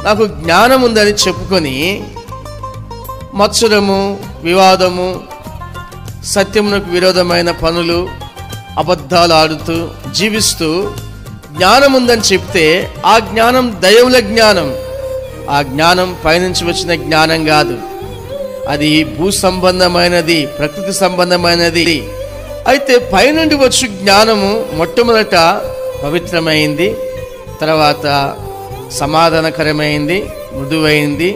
నాకు జ్ఞానం ఉందని చెప్పుకొని మత్సరము, వివాదము, సత్యమునకు విరోధమైన పనులు, అబద్ధాలు ఆడుతూ జీవిస్తూ జ్ఞానం ఉందని చెప్తే ఆ జ్ఞానం దైవుల జ్ఞానం. ఆ జ్ఞానం పైనుంచి వచ్చిన జ్ఞానం కాదు. అది భూ సంబంధమైనది, ప్రకృతి సంబంధమైనది. అయితే పైనుండి వచ్చే జ్ఞానము మొట్టమొదట పవిత్రమైంది, తర్వాత సమాధానకరమైంది, మృదువైంది,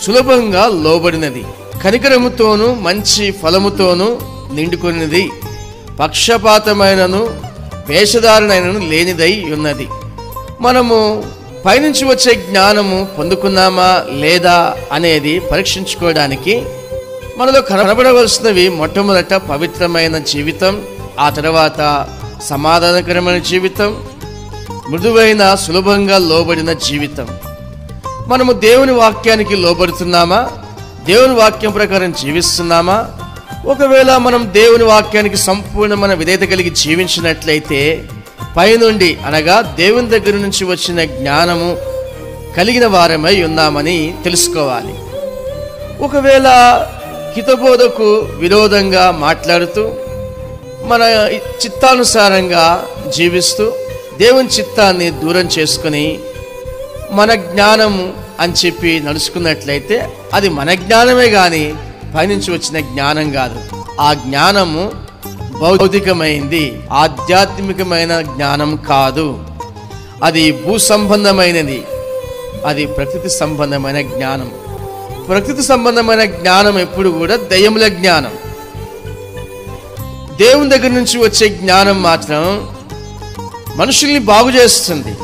సులభంగా లోబడినది, కనికరముతోనూ మంచి ఫలముతోనూ నిండుకున్నది, పక్షపాతమైనను వేషధారణైనను లేనిదై ఉన్నది. మనము పైనుంచి వచ్చే జ్ఞానము పొందుకున్నామా లేదా అనేది పరీక్షించుకోవడానికి మనలో కనబడవలసినవి మొట్టమొదట పవిత్రమైన జీవితం, ఆ తర్వాత సమాధానకరమైన జీవితం, మృదువైన సులభంగా లోబడిన జీవితం. మనము దేవుని వాక్యానికి లోబడుతున్నామా? దేవుని వాక్యం ప్రకారం జీవిస్తున్నామా? ఒకవేళ మనం దేవుని వాక్యానికి సంపూర్ణమైన విధేయత కలిగి జీవించినట్లయితే పైనుండి అనగా దేవుని దగ్గర నుంచి వచ్చిన జ్ఞానము కలిగిన వారమై ఉన్నామని తెలుసుకోవాలి. ఒకవేళ హితబోధకు విరోధంగా మాట్లాడుతూ మన చిత్తానుసారంగా జీవిస్తూ దేవుని చిత్తాన్ని దూరం చేసుకుని మన జ్ఞానము అని చెప్పి నడుచుకున్నట్లయితే అది మన జ్ఞానమే కానీ పైనుంచి వచ్చిన జ్ఞానం కాదు. ఆ జ్ఞానము భౌతికమైంది, ఆధ్యాత్మికమైన జ్ఞానం కాదు. అది భూ సంబంధమైనది, అది ప్రకృతి సంబంధమైన జ్ఞానం. ప్రకృతి సంబంధమైన జ్ఞానం ఎప్పుడు కూడా దయ్యముల జ్ఞానం. దేవుని దగ్గర నుంచి వచ్చే జ్ఞానం మాత్రం మనుషుల్ని బాగు చేస్తుంది.